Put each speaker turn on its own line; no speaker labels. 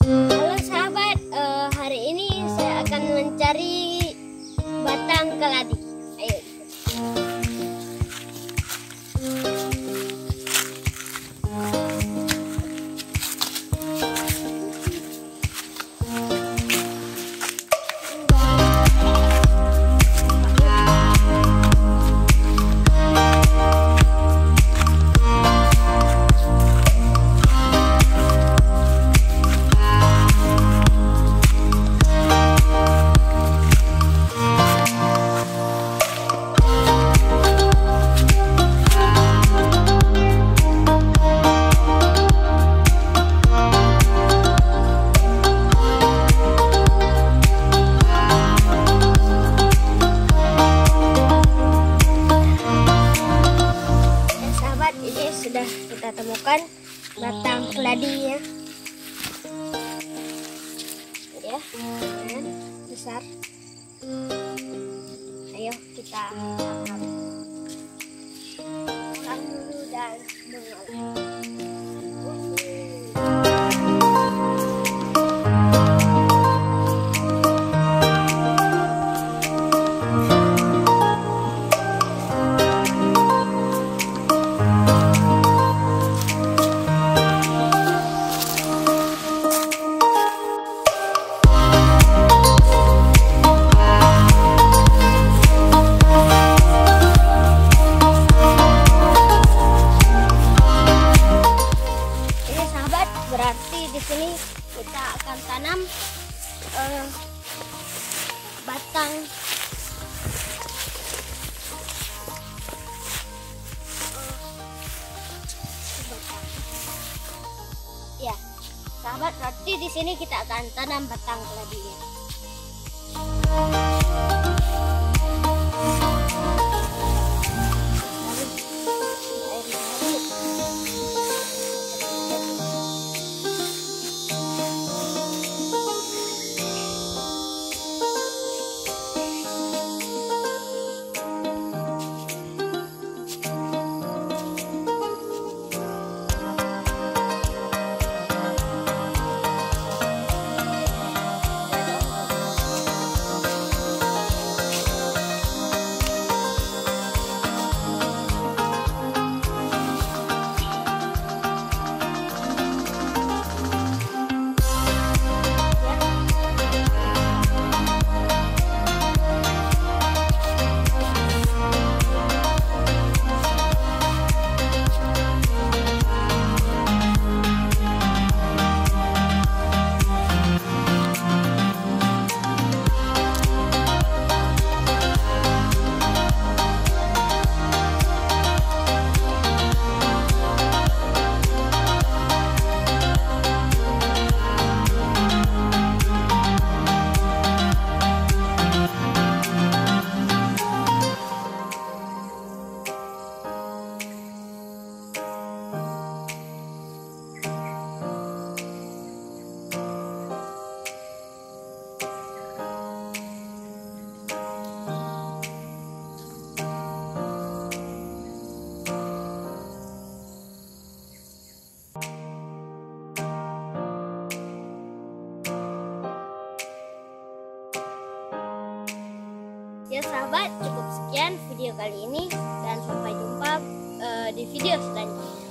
Halo sahabat, hari ini saya akan mencari batang keladi. Ayo. Ini sudah kita temukan batang keladi ya, besar. Ayo kita angkat dulu dan mengolah. Berarti di sini kita akan tanam batang ya, sahabat. Berarti di sini kita akan tanam batang keladinya. Ya sahabat, cukup sekian video kali ini dan sampai jumpa di video selanjutnya.